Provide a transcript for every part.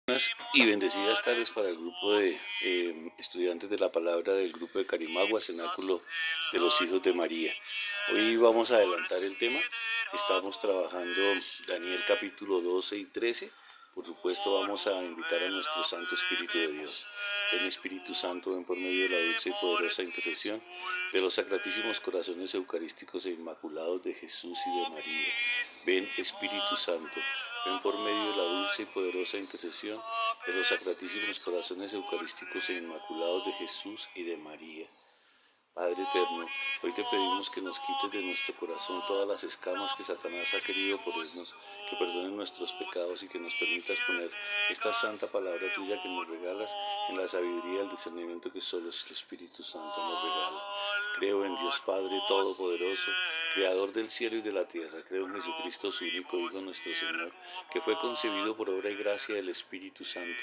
Buenas y bendecidas tardes para el grupo de estudiantes de la palabra del grupo de Carimagua, Cenáculo de los Hijos de María. Hoy vamos a adelantar el tema. Estamos trabajando Daniel capítulo 12 y 13. Por supuesto vamos a invitar a nuestro Santo Espíritu de Dios. Ven Espíritu Santo, ven por medio de la dulce y poderosa intercesión de los sacratísimos corazones eucarísticos e inmaculados de Jesús y de María. Ven Espíritu Santo, ven por medio de la dulce y poderosa intercesión de los sacratísimos corazones eucarísticos e inmaculados de Jesús y de María. Padre eterno, hoy te pedimos que nos quites de nuestro corazón todas las escamas que Satanás ha querido ponernos, que perdones nuestros pecados y que nos permitas poner esta santa palabra tuya que nos regalas en la sabiduría y el discernimiento que solo el Espíritu Santo nos regala. Creo en Dios Padre Todopoderoso, Creador del cielo y de la tierra. Creo en Jesucristo, su único Hijo, nuestro Señor, que fue concebido por obra y gracia del Espíritu Santo.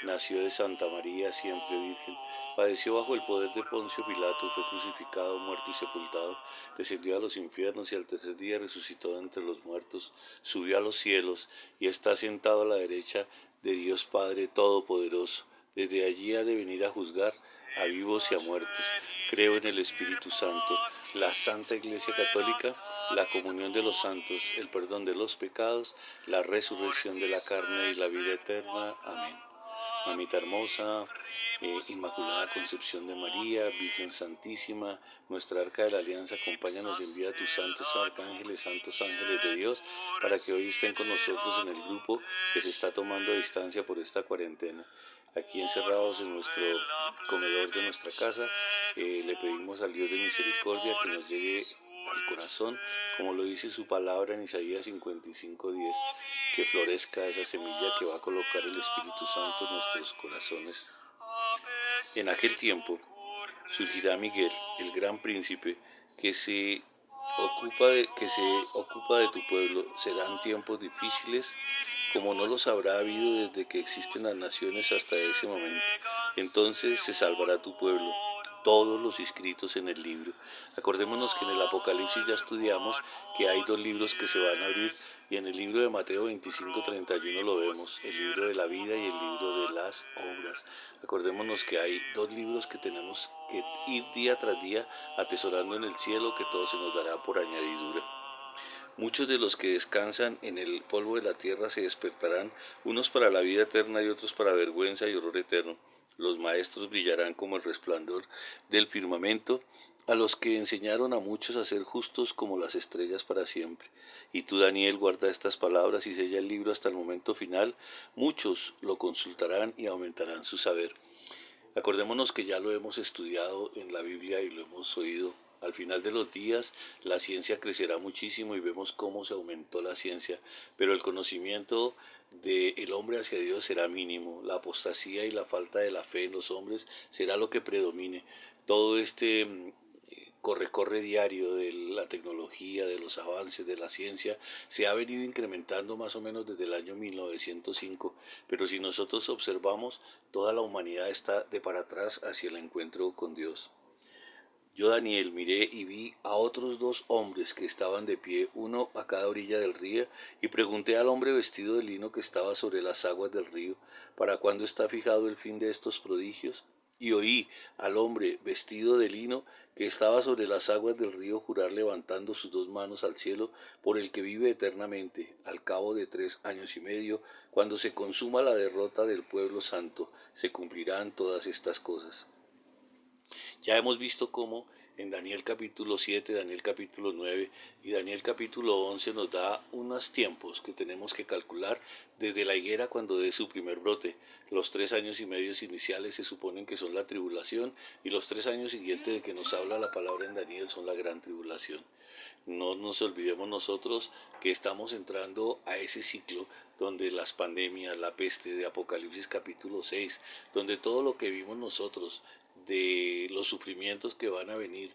Nació de Santa María, siempre Virgen. Padeció bajo el poder de Poncio Pilato, fue crucificado, muerto y sepultado, descendió a los infiernos y al tercer día resucitó de entre los muertos, subió a los cielos y está sentado a la derecha de Dios Padre Todopoderoso. Desde allí ha de venir a juzgar a vivos y a muertos. Creo en el Espíritu Santo, la Santa Iglesia Católica, la comunión de los santos, el perdón de los pecados, la resurrección de la carne y la vida eterna. Amén. Mamita hermosa, Inmaculada Concepción de María, Virgen Santísima, nuestra Arca de la Alianza, acompáñanos y envía a tus santos ángeles de Dios, para que hoy estén con nosotros en el grupo que se está tomando a distancia por esta cuarentena. Aquí encerrados en nuestro comedor de nuestra casa, le pedimos al Dios de misericordia que nos llegue al corazón, como lo dice su palabra en Isaías 55:10, que florezca esa semilla que va a colocar el Espíritu Santo en nuestros corazones. En aquel tiempo surgirá Miguel, el gran príncipe, que se ocupa de tu pueblo. Serán tiempos difíciles, como no los habrá habido desde que existen las naciones hasta ese momento. Entonces se salvará tu pueblo, todos los inscritos en el libro. Acordémonos que en el Apocalipsis ya estudiamos que hay dos libros que se van a abrir, y en el libro de Mateo 25:31 lo vemos, el libro de la vida y el libro de las obras. Acordémonos que hay dos libros que tenemos que ir día tras día atesorando en el cielo, que todo se nos dará por añadidura. Muchos de los que descansan en el polvo de la tierra se despertarán, unos para la vida eterna y otros para vergüenza y horror eterno. Los maestros brillarán como el resplandor del firmamento, a los que enseñaron a muchos a ser justos como las estrellas para siempre. Y tú, Daniel, guarda estas palabras y sella el libro hasta el momento final. Muchos lo consultarán y aumentarán su saber. Acordémonos que ya lo hemos estudiado en la Biblia y lo hemos oído. Al final de los días la ciencia crecerá muchísimo y vemos cómo se aumentó la ciencia, pero el conocimiento del hombre hacia Dios será mínimo. La apostasía y la falta de la fe en los hombres será lo que predomine. Todo este corre diario de la tecnología, de los avances de la ciencia, se ha venido incrementando más o menos desde el año 1905, pero si nosotros observamos, toda la humanidad está de para atrás hacia el encuentro con Dios. Yo, Daniel, miré y vi a otros dos hombres que estaban de pie, uno a cada orilla del río, y pregunté al hombre vestido de lino que estaba sobre las aguas del río, ¿para cuándo está fijado el fin de estos prodigios? Y oí al hombre vestido de lino que estaba sobre las aguas del río jurar levantando sus dos manos al cielo por el que vive eternamente, al cabo de 3 años y medio, cuando se consuma la derrota del pueblo santo, se cumplirán todas estas cosas. Ya hemos visto cómo en Daniel capítulo 7, Daniel capítulo 9 y Daniel capítulo 11 nos da unos tiempos que tenemos que calcular desde la higuera cuando dé su primer brote. Los 3 años y medio iniciales se suponen que son la tribulación, y los 3 años siguientes de que nos habla la palabra en Daniel son la gran tribulación. No nos olvidemos nosotros que estamos entrando a ese ciclo donde las pandemias, la peste de Apocalipsis capítulo 6, donde todo lo que vimos nosotros, de los sufrimientos que van a venir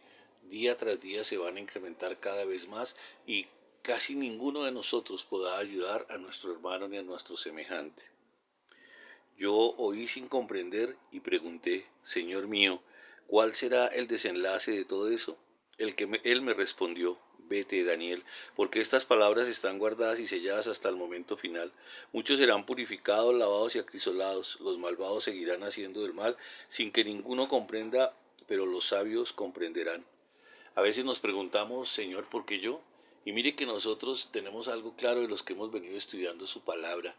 día tras día, se van a incrementar cada vez más, y casi ninguno de nosotros podrá ayudar a nuestro hermano ni a nuestro semejante. Yo oí sin comprender y pregunté, Señor mío, ¿cuál será el desenlace de todo eso? Él me respondió, Vete, Daniel, porque estas palabras están guardadas y selladas hasta el momento final. Muchos serán purificados, lavados y acrisolados. Los malvados seguirán haciendo el mal sin que ninguno comprenda, pero los sabios comprenderán. A veces nos preguntamos, Señor, ¿por qué yo? Y mire que nosotros tenemos algo claro de los que hemos venido estudiando su palabra.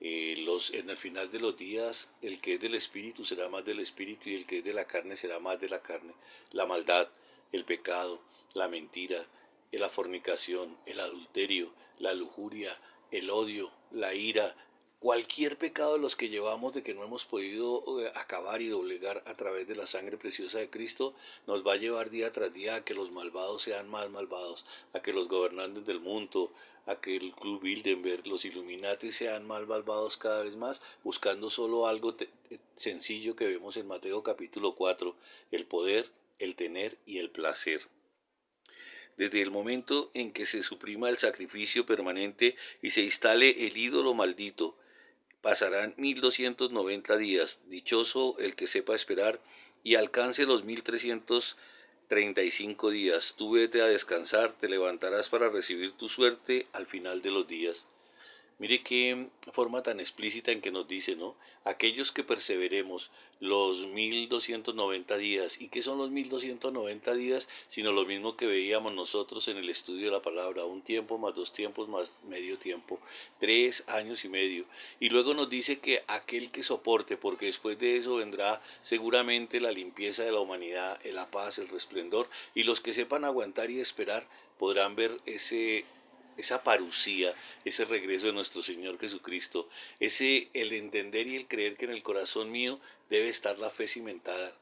En el final de los días, el que es del Espíritu será más del Espíritu y el que es de la carne será más de la carne. La maldad, el pecado, la mentira, la fornicación, el adulterio, la lujuria, el odio, la ira, cualquier pecado de los que llevamos de que no hemos podido acabar y doblegar a través de la sangre preciosa de Cristo, nos va a llevar día tras día a que los malvados sean más malvados, a que los gobernantes del mundo, a que el Club Bilderberg, los Illuminati sean más malvados cada vez más, buscando solo algo sencillo que vemos en Mateo capítulo 4, el poder, el tener y el placer. Desde el momento en que se suprima el sacrificio permanente y se instale el ídolo maldito, pasarán 1290 días. Dichoso el que sepa esperar y alcance los 1335 días. Tú vete a descansar, te levantarás para recibir tu suerte al final de los días. Mire qué forma tan explícita en que nos dice, ¿no? Aquellos que perseveremos los 1290 días. ¿Y qué son los 1290 días? Sino lo mismo que veíamos nosotros en el estudio de la palabra. Un tiempo más 2 tiempos más medio tiempo. 3 años y medio. Y luego nos dice que aquel que soporte, porque después de eso vendrá seguramente la limpieza de la humanidad, la paz, el resplendor. Y los que sepan aguantar y esperar podrán ver esa parucía, ese regreso de nuestro Señor Jesucristo, el entender y el creer que en el corazón mío debe estar la fe cimentada.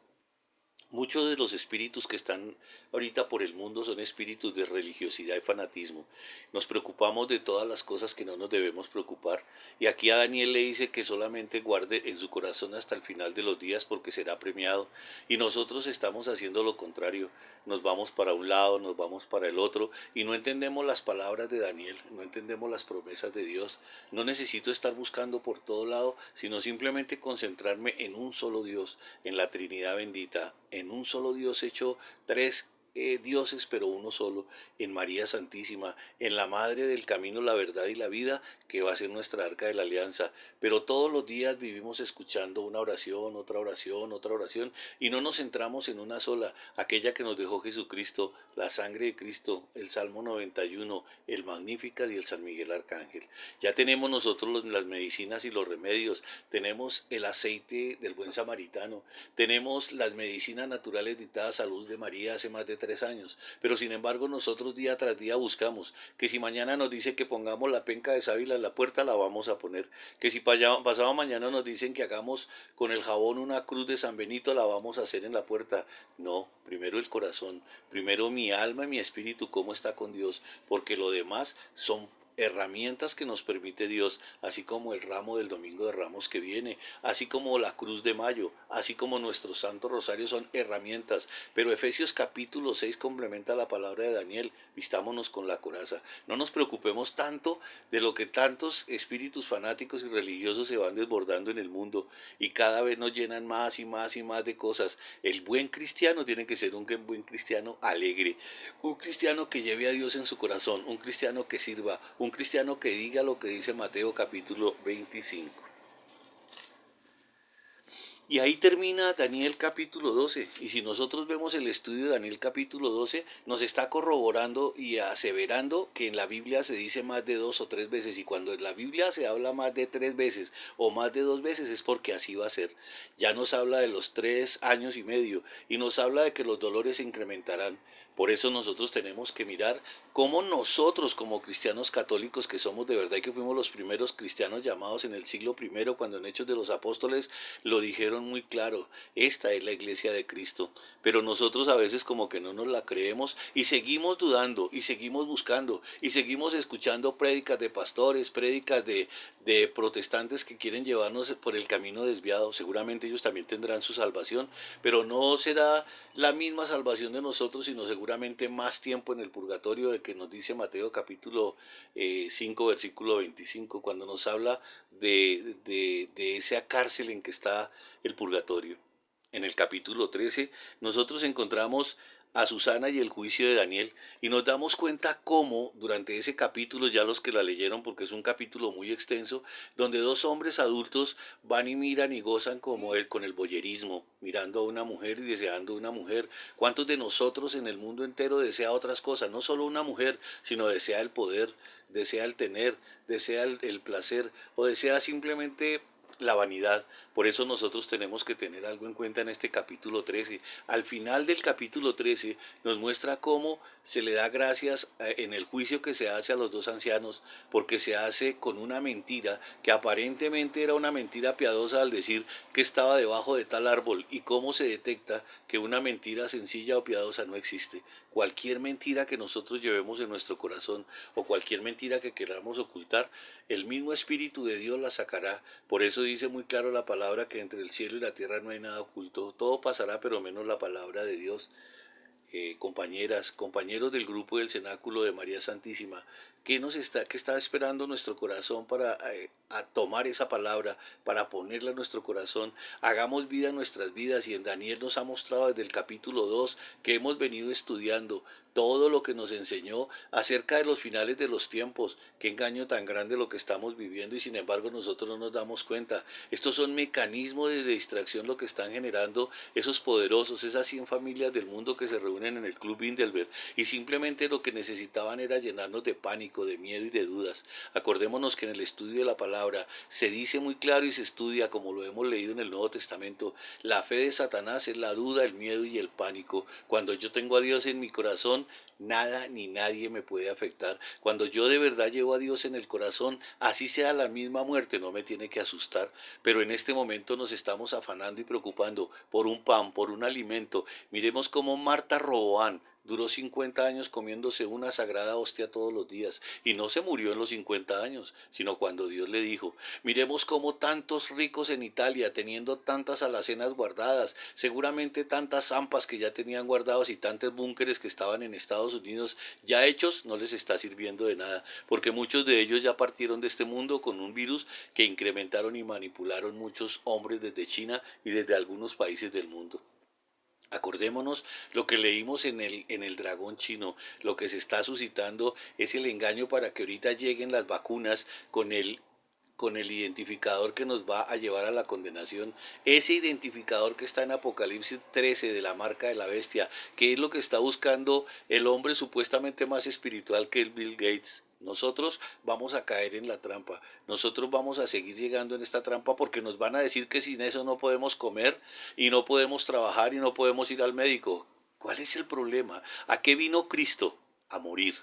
Muchos de los espíritus que están ahorita por el mundo son espíritus de religiosidad y fanatismo. Nos preocupamos de todas las cosas que no nos debemos preocupar. Y aquí a Daniel le dice que solamente guarde en su corazón hasta el final de los días porque será premiado. Y nosotros estamos haciendo lo contrario. Nos vamos para un lado, nos vamos para el otro y no entendemos las palabras de Daniel, no entendemos las promesas de Dios. No necesito estar buscando por todo lado, sino simplemente concentrarme en un solo Dios, en la Trinidad bendita, en un solo Dios hecho tres dioses pero uno solo, en María Santísima, en la Madre del Camino, la Verdad y la Vida, que va a ser nuestra arca de la alianza. Pero todos los días vivimos escuchando una oración, otra oración, otra oración, y no nos centramos en una sola, aquella que nos dejó Jesucristo, la sangre de Cristo, el Salmo 91, el Magnificat y el San Miguel Arcángel. Ya tenemos nosotros las medicinas y los remedios, tenemos el aceite del buen samaritano, tenemos las medicinas naturales dictadas a luz de María hace más de 3 años, pero sin embargo nosotros día tras día buscamos que si mañana nos dice que pongamos la penca de sábila en la puerta, la vamos a poner, que si pasado mañana nos dicen que hagamos con el jabón una cruz de San Benito, la vamos a hacer en la puerta. No, primero el corazón, primero mi alma y mi espíritu, cómo está con Dios, porque lo demás son herramientas que nos permite Dios, así como el ramo del Domingo de Ramos que viene, así como la cruz de mayo, así como nuestro Santo Rosario son herramientas. Pero Efesios capítulo 6 complementa la palabra de Daniel, vistámonos con la coraza. No nos preocupemos tanto de lo que tantos espíritus fanáticos y religiosos se van desbordando en el mundo y cada vez nos llenan más y más y más de cosas. El buen cristiano tiene que ser un buen cristiano alegre, un cristiano que lleve a Dios en su corazón, un cristiano que sirva, un cristiano que diga lo que dice Mateo capítulo 25. Y ahí termina Daniel capítulo 12. Y si nosotros vemos el estudio de Daniel capítulo 12, nos está corroborando y aseverando que en la Biblia se dice más de 2 o 3 veces. Y cuando en la Biblia se habla más de 3 veces o más de 2 veces es porque así va a ser. Ya nos habla de los 3 años y medio y nos habla de que los dolores se incrementarán. Por eso nosotros tenemos que mirar cómo nosotros como cristianos católicos que somos de verdad y que fuimos los primeros cristianos llamados en el siglo I, cuando en Hechos de los Apóstoles lo dijeron muy claro, esta es la iglesia de Cristo. Pero nosotros a veces como que no nos la creemos y seguimos dudando y seguimos buscando y seguimos escuchando prédicas de pastores, prédicas de protestantes que quieren llevarnos por el camino desviado. Seguramente ellos también tendrán su salvación, pero no será la misma salvación de nosotros, sino seguramente más tiempo en el purgatorio de que nos dice Mateo capítulo 5 versículo 25, cuando nos habla de esa cárcel en que está el purgatorio. En el capítulo 13 nosotros encontramos a Susana y el juicio de Daniel, y nos damos cuenta cómo durante ese capítulo, ya los que la leyeron, porque es un capítulo muy extenso, donde dos hombres adultos van y miran y gozan como él con el boyerismo, mirando a una mujer y deseando una mujer. ¿Cuántos de nosotros en el mundo entero desea otras cosas? No solo una mujer, sino desea el poder, desea el tener, desea el placer, o desea simplemente la vanidad. Por eso nosotros tenemos que tener algo en cuenta en este capítulo 13. Al final del capítulo 13 nos muestra cómo se le da gracias en el juicio que se hace a los dos ancianos, porque se hace con una mentira que aparentemente era una mentira piadosa al decir que estaba debajo de tal árbol, y cómo se detecta que una mentira sencilla o piadosa no existe. Cualquier mentira que nosotros llevemos en nuestro corazón o cualquier mentira que queramos ocultar, el mismo Espíritu de Dios la sacará. Por eso dice muy claro la palabra que entre el cielo y la tierra no hay nada oculto. Todo pasará, pero menos la palabra de Dios. Compañeras, compañeros del grupo del Cenáculo de María Santísima, qué está esperando nuestro corazón para a tomar esa palabra, para ponerla en nuestro corazón? Hagamos vida en nuestras vidas, y en Daniel nos ha mostrado desde el capítulo 2 que hemos venido estudiando todo lo que nos enseñó acerca de los finales de los tiempos. Qué engaño tan grande lo que estamos viviendo, y sin embargo nosotros no nos damos cuenta. Estos son mecanismos de distracción lo que están generando esos poderosos, esas 100 familias del mundo que se reúnen en el Club Bilderberg, y simplemente lo que necesitaban era llenarnos de pánico, de miedo y de dudas. Acordémonos que en el estudio de la palabra se dice muy claro y se estudia, como lo hemos leído en el Nuevo Testamento, la fe de Satanás es la duda, el miedo y el pánico. Cuando yo tengo a Dios en mi corazón, nada ni nadie me puede afectar. Cuando yo de verdad llevo a Dios en el corazón, así sea la misma muerte, no me tiene que asustar. Pero en este momento nos estamos afanando y preocupando por un pan, por un alimento. Miremos cómo Marta Roboán duró 50 años comiéndose una sagrada hostia todos los días, y no se murió en los 50 años, sino cuando Dios le dijo. Miremos cómo tantos ricos en Italia, teniendo tantas alacenas guardadas, seguramente tantas zampas que ya tenían guardados y tantos búnkeres que estaban en Estados Unidos ya hechos, no les está sirviendo de nada, porque muchos de ellos ya partieron de este mundo con un virus que incrementaron y manipularon muchos hombres desde China y desde algunos países del mundo. Acordémonos lo que leímos en el dragón chino. Lo que se está suscitando es el engaño para que ahorita lleguen las vacunas con el identificador que nos va a llevar a la condenación. Ese identificador que está en Apocalipsis 13 de la marca de la bestia, que es lo que está buscando el hombre supuestamente más espiritual que el Bill Gates. Nosotros vamos a caer en la trampa, nosotros vamos a seguir llegando en esta trampa, porque nos van a decir que sin eso no podemos comer y no podemos trabajar y no podemos ir al médico. ¿Cuál es el problema? ¿A qué vino Cristo? A morir.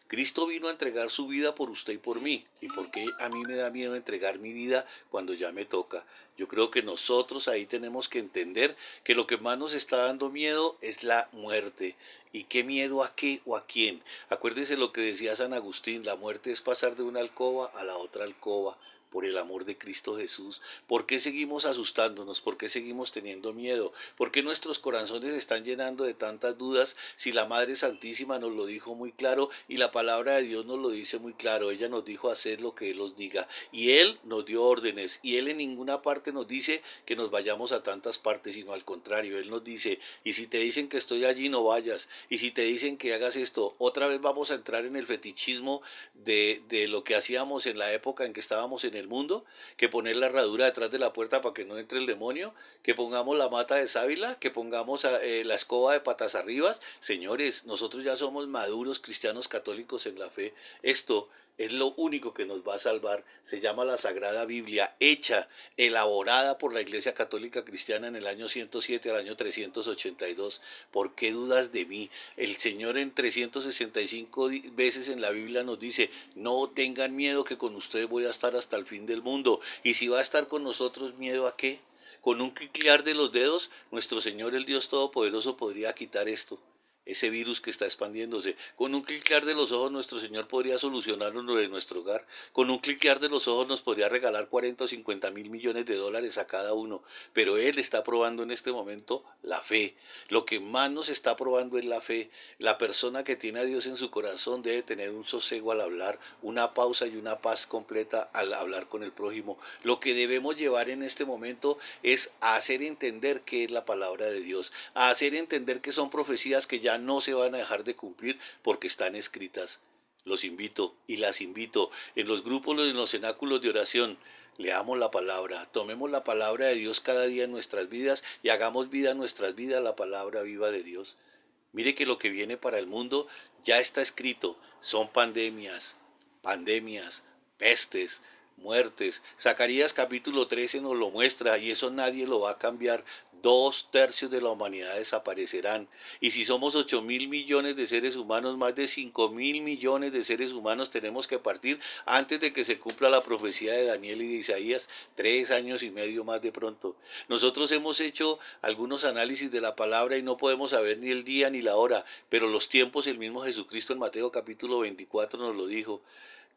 Cristo vino a entregar su vida por usted y por mí. ¿Y por qué a mí me da miedo entregar mi vida cuando ya me toca? Yo creo que nosotros ahí tenemos que entender que lo que más nos está dando miedo es la muerte. ¿Y qué miedo a qué o a quién? Acuérdese lo que decía San Agustín: la muerte es pasar de una alcoba a la otra alcoba. Por el amor de Cristo Jesús, ¿por qué seguimos asustándonos? ¿Por qué seguimos teniendo miedo? ¿Por qué nuestros corazones se están llenando de tantas dudas si la Madre Santísima nos lo dijo muy claro y la palabra de Dios nos lo dice muy claro? Ella nos dijo hacer lo que Él os diga, y Él nos dio órdenes, y Él en ninguna parte nos dice que nos vayamos a tantas partes, sino al contrario, Él nos dice: y si te dicen que estoy allí, no vayas, y si te dicen que hagas esto. Otra vez vamos a entrar en el fetichismo de lo que hacíamos en la época en que estábamos en el mundo, que poner la herradura detrás de la puerta para que no entre el demonio, que pongamos la mata de sábila, que pongamos la escoba de patas arriba. Señores, nosotros ya somos maduros cristianos católicos en la fe. Esto es lo único que nos va a salvar. Se llama la Sagrada Biblia, hecha, elaborada por la Iglesia Católica Cristiana en el año 107 al año 382. ¿Por qué dudas de mí? El Señor en 365 veces en la Biblia nos dice: no tengan miedo, que con ustedes voy a estar hasta el fin del mundo. Y si va a estar con nosotros, ¿miedo a qué? Con un clicar de los dedos, nuestro Señor el Dios Todopoderoso podría quitar esto, ese virus que está expandiéndose. Con un clicar de los ojos nuestro Señor podría solucionarnos lo de nuestro hogar. Con un clicar de los ojos nos podría regalar 40 o 50 mil millones de dólares a cada uno. Pero Él está probando en este momento la fe. Lo que más nos está probando es la fe. La persona que tiene a Dios en su corazón debe tener un sosiego al hablar, una pausa y una paz completa al hablar con el prójimo. Lo que debemos llevar en este momento es a hacer entender qué es la palabra de Dios, a hacer entender que son profecías que ya ya no se van a dejar de cumplir porque están escritas. Los invito y las invito en los grupos, en los cenáculos de oración. Leamos la palabra, tomemos la palabra de Dios cada día en nuestras vidas y hagamos vida en nuestras vidas la palabra viva de Dios. Mire que lo que viene para el mundo ya está escrito. Son pandemias, pestes, muertes. Zacarías capítulo 13 nos lo muestra y eso nadie lo va a cambiar. 2/3 de la humanidad desaparecerán. Y si somos 8.000 millones de seres humanos, más de 5.000 millones de seres humanos tenemos que partir antes de que se cumpla la profecía de Daniel y de Isaías, 3 años y medio más de pronto. Nosotros hemos hecho algunos análisis de la palabra y no podemos saber ni el día ni la hora, pero los tiempos el mismo Jesucristo en Mateo capítulo 24 nos lo dijo.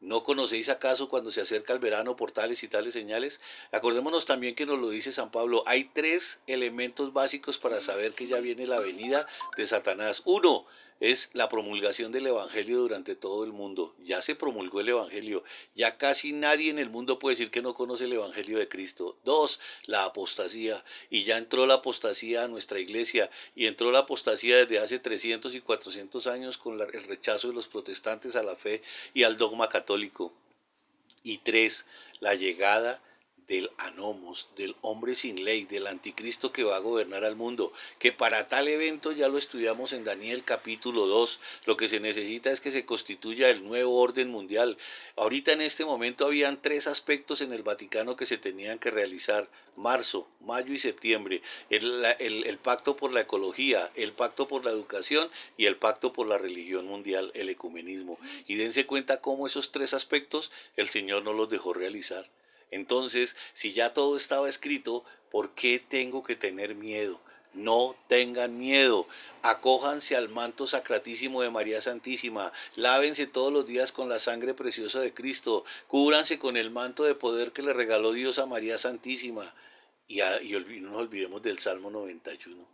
¿No conocéis acaso cuando se acerca el verano por tales y tales señales? Acordémonos también que nos lo dice San Pablo. Hay 3 elementos básicos para saber que ya viene la venida de Satanás. Uno es la promulgación del Evangelio durante todo el mundo. Ya se promulgó el Evangelio. Ya casi nadie en el mundo puede decir que no conoce el Evangelio de Cristo. Dos, la apostasía. Y ya entró la apostasía a nuestra iglesia. Y entró la apostasía desde hace 300 y 400 años con el rechazo de los protestantes a la fe y al dogma católico. Y tres, la llegada del anomos, del hombre sin ley, del anticristo que va a gobernar al mundo, que para tal evento ya lo estudiamos en Daniel capítulo 2, lo que se necesita es que se constituya el nuevo orden mundial. Ahorita en este momento habían 3 aspectos en el Vaticano que se tenían que realizar: marzo, mayo y septiembre, el pacto por la ecología, el pacto por la educación y el pacto por la religión mundial, el ecumenismo. Y dense cuenta cómo esos 3 aspectos el Señor no los dejó realizar. Entonces, si ya todo estaba escrito, ¿por qué tengo que tener miedo? No tengan miedo, acójanse al manto sacratísimo de María Santísima, lávense todos los días con la sangre preciosa de Cristo, cúbranse con el manto de poder que le regaló Dios a María Santísima y no nos olvidemos del Salmo 91.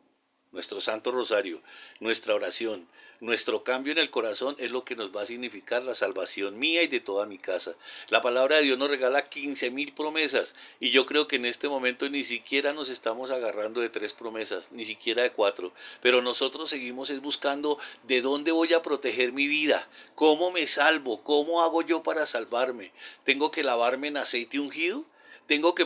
Nuestro Santo Rosario, nuestra oración, nuestro cambio en el corazón es lo que nos va a significar la salvación mía y de toda mi casa. La palabra de Dios nos regala 15.000 promesas y yo creo que en este momento ni siquiera nos estamos agarrando de 3 promesas, ni siquiera de 4, pero nosotros seguimos buscando de dónde voy a proteger mi vida, cómo me salvo, cómo hago yo para salvarme. ¿Tengo que lavarme en aceite ungido? ¿Tengo que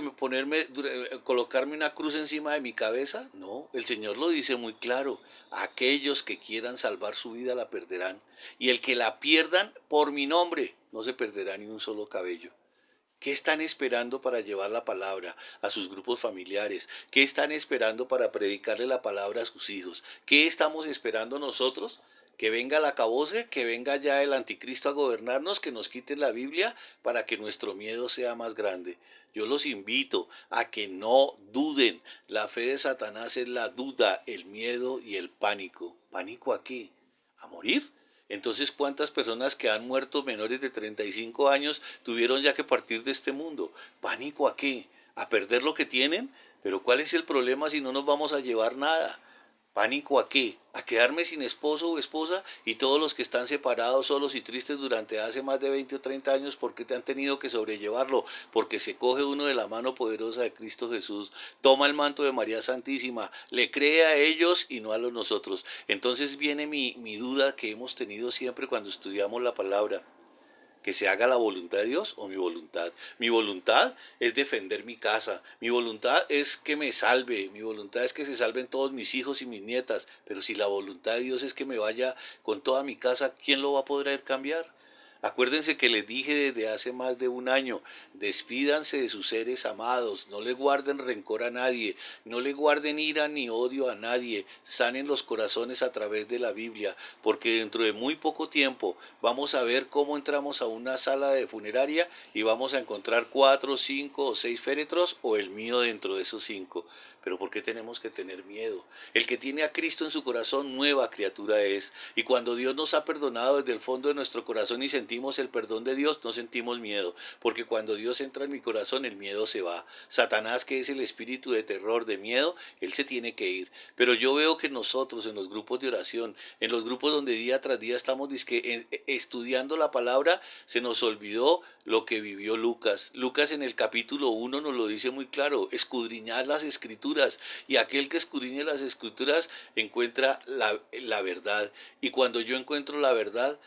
colocarme una cruz encima de mi cabeza? No, el Señor lo dice muy claro. Aquellos que quieran salvar su vida la perderán. Y el que la pierdan por mi nombre no se perderá ni un solo cabello. ¿Qué están esperando para llevar la palabra a sus grupos familiares? ¿Qué están esperando para predicarle la palabra a sus hijos? ¿Qué estamos esperando nosotros? Que venga el acabose, que venga ya el anticristo a gobernarnos, que nos quiten la Biblia para que nuestro miedo sea más grande. Yo los invito a que no duden. La fe de Satanás es la duda, el miedo y el pánico. ¿Pánico a qué? ¿A morir? Entonces, ¿cuántas personas que han muerto menores de 35 años tuvieron ya que partir de este mundo? ¿Pánico a qué? ¿A perder lo que tienen? Pero ¿cuál es el problema si no nos vamos a llevar nada? ¿Pánico a qué? ¿A quedarme sin esposo o esposa? Y todos los que están separados, solos y tristes durante hace más de 20 o 30 años, ¿por qué te han tenido que sobrellevarlo? Porque se coge uno de la mano poderosa de Cristo Jesús, toma el manto de María Santísima, le cree a ellos y no a los nosotros. Entonces viene mi duda que hemos tenido siempre cuando estudiamos la palabra: que se haga la voluntad de Dios o mi voluntad. Mi voluntad es defender mi casa, mi voluntad es que me salve, mi voluntad es que se salven todos mis hijos y mis nietas, pero si la voluntad de Dios es que me vaya con toda mi casa, ¿quién lo va a poder cambiar? Acuérdense que les dije desde hace más de un año: despídanse de sus seres amados, no le guarden rencor a nadie, no le guarden ira ni odio a nadie, sanen los corazones a través de la Biblia, porque dentro de muy poco tiempo vamos a ver cómo entramos a una sala de funeraria y vamos a encontrar 4, 5 o 6 féretros o el mío dentro de esos 5. Pero ¿por qué tenemos que tener miedo? El que tiene a Cristo en su corazón, nueva criatura es. Y cuando Dios nos ha perdonado desde el fondo de nuestro corazón y sentimos el perdón de Dios, no sentimos miedo. Porque cuando Dios Dios entra en mi corazón, el miedo se va. Satanás, que es el espíritu de terror, de miedo, él se tiene que ir. Pero yo veo que nosotros en los grupos de oración, en los grupos donde día tras día estamos estudiando la palabra, se nos olvidó lo que vivió Lucas. Lucas en el capítulo 1 nos lo dice muy claro: escudriñad las escrituras, y aquel que escudriñe las escrituras encuentra la verdad. Y cuando yo encuentro la verdad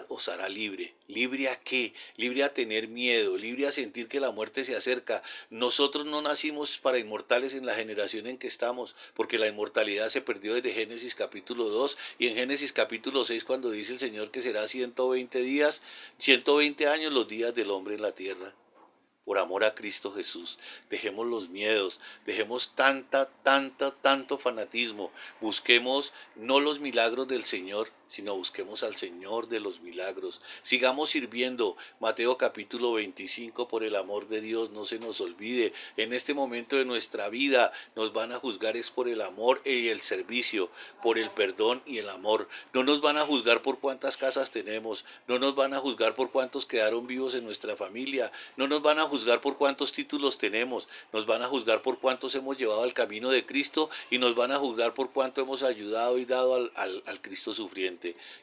os hará libre. ¿Libre a qué? Libre a tener miedo, libre a sentir que la muerte se acerca. Nosotros no nacimos para inmortales en la generación en que estamos, porque la inmortalidad se perdió desde Génesis capítulo 2 y en Génesis capítulo 6, cuando dice el Señor que será 120 días, 120 años los días del hombre en la tierra. Por amor a Cristo Jesús, dejemos los miedos, dejemos tanto fanatismo, busquemos no los milagros del Señor, sino busquemos al Señor de los milagros. Sigamos sirviendo. Mateo capítulo 25, por el amor de Dios, no se nos olvide. En este momento de nuestra vida nos van a juzgar es por el amor y el servicio, por el perdón y el amor. No nos van a juzgar por cuántas casas tenemos, no nos van a juzgar por cuántos quedaron vivos en nuestra familia, no nos van a juzgar por cuántos títulos tenemos, nos van a juzgar por cuántos hemos llevado al camino de Cristo, y nos van a juzgar por cuánto hemos ayudado y dado al Cristo sufriente.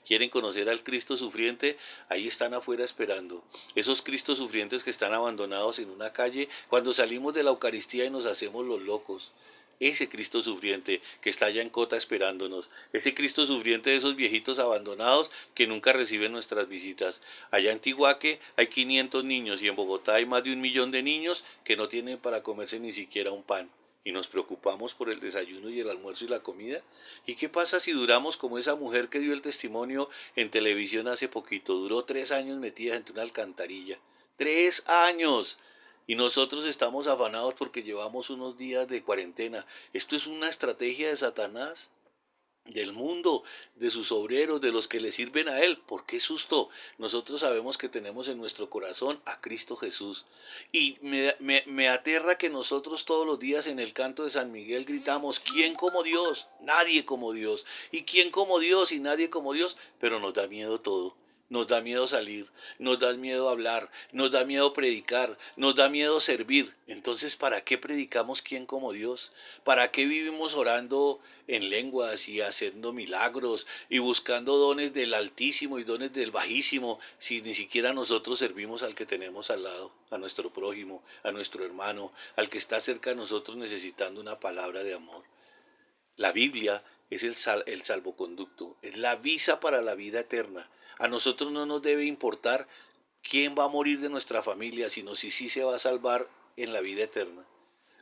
¿Quieren conocer al Cristo sufriente? Ahí están afuera esperando. Esos Cristos sufrientes que están abandonados en una calle cuando salimos de la Eucaristía y nos hacemos los locos. Ese Cristo sufriente que está allá en Cota esperándonos, ese Cristo sufriente de esos viejitos abandonados que nunca reciben nuestras visitas. Allá en Tiguaque hay 500 niños y en Bogotá hay más de 1 millón de niños que no tienen para comerse ni siquiera un pan. Y nos preocupamos por el desayuno y el almuerzo y la comida. ¿Y qué pasa si duramos como esa mujer que dio el testimonio en televisión hace poquito? Duró 3 años metida entre una alcantarilla. 3 años. Y nosotros estamos afanados porque llevamos unos días de cuarentena. Esto es una estrategia de Satanás, del mundo, de sus obreros, de los que le sirven a él. ¿Por qué susto? Nosotros sabemos que tenemos en nuestro corazón a Cristo Jesús. Y me aterra que nosotros todos los días en el canto de San Miguel gritamos: ¿quién como Dios? Nadie como Dios. ¿Y quién como Dios? Y nadie como Dios. Pero nos da miedo todo. Nos da miedo salir, nos da miedo hablar, nos da miedo predicar, nos da miedo servir. Entonces, ¿para qué predicamos quién como Dios? ¿Para qué vivimos orando en lenguas y haciendo milagros y buscando dones del Altísimo y dones del Bajísimo, si ni siquiera nosotros servimos al que tenemos al lado, a nuestro prójimo, a nuestro hermano, al que está cerca de nosotros necesitando una palabra de amor? La Biblia es el salvoconducto, es la visa para la vida eterna. A nosotros no nos debe importar quién va a morir de nuestra familia, sino si sí se va a salvar en la vida eterna.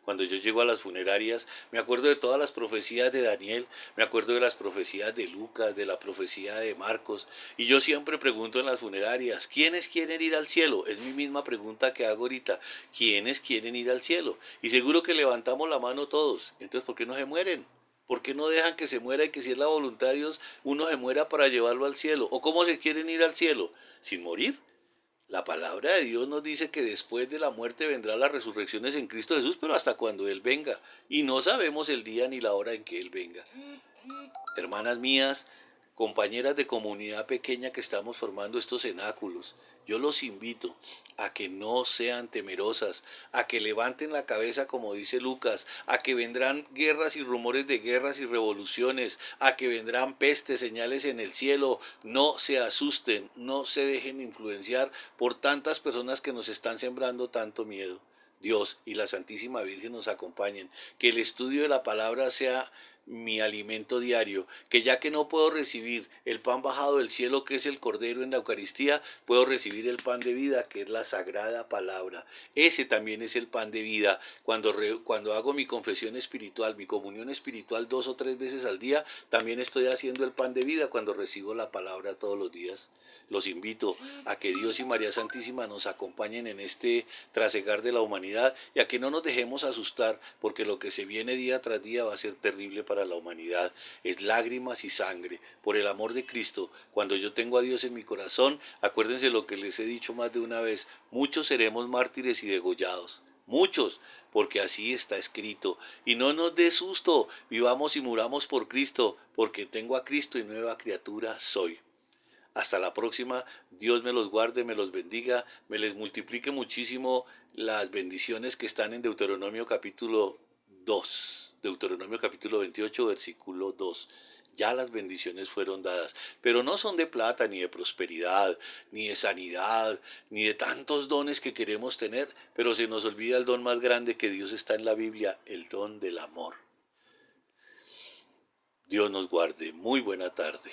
Cuando yo llego a las funerarias, me acuerdo de todas las profecías de Daniel, me acuerdo de las profecías de Lucas, de la profecía de Marcos, y yo siempre pregunto en las funerarias: ¿quiénes quieren ir al cielo? Es mi misma pregunta que hago ahorita: ¿quiénes quieren ir al cielo? Y seguro que levantamos la mano todos. Entonces, ¿por qué no se mueren? ¿Por qué no dejan que se muera, y que, si es la voluntad de Dios, uno se muera para llevarlo al cielo? ¿O cómo se quieren ir al cielo? ¿Sin morir? La palabra de Dios nos dice que después de la muerte vendrán las resurrecciones en Cristo Jesús, pero hasta cuando Él venga. Y no sabemos el día ni la hora en que Él venga. Hermanas mías, compañeras de comunidad pequeña que estamos formando estos cenáculos, yo los invito a que no sean temerosas, a que levanten la cabeza como dice Lucas, a que vendrán guerras y rumores de guerras y revoluciones, a que vendrán pestes, señales en el cielo. No se asusten, no se dejen influenciar por tantas personas que nos están sembrando tanto miedo. Dios y la Santísima Virgen nos acompañen, que el estudio de la palabra sea mi alimento diario, que ya que no puedo recibir el pan bajado del cielo, que es el Cordero en la Eucaristía, puedo recibir el pan de vida, que es la sagrada palabra. Ese también es el pan de vida. Cuando hago mi confesión espiritual, mi comunión espiritual 2 o 3 veces al día, también estoy haciendo el pan de vida cuando recibo la palabra todos los días. Los invito a que Dios y María Santísima nos acompañen en este trasegar de la humanidad, y a que no nos dejemos asustar, porque lo que se viene día tras día va a ser terrible para la humanidad. Es lágrimas y sangre. Por el amor de Cristo, cuando yo tengo a Dios en mi corazón, acuérdense lo que les he dicho más de una vez: muchos seremos mártires y degollados. Muchos, porque así está escrito. Y no nos dé susto, vivamos y muramos por Cristo, porque tengo a Cristo y nueva criatura soy. Hasta la próxima. Dios me los guarde, me los bendiga, me les multiplique muchísimo las bendiciones que están en Deuteronomio capítulo 2, Deuteronomio capítulo 28, versículo 2. Ya las bendiciones fueron dadas, pero no son de plata, ni de prosperidad, ni de sanidad, ni de tantos dones que queremos tener, pero se nos olvida el don más grande que Dios está en la Biblia, el don del amor. Dios nos guarde. Muy buena tarde.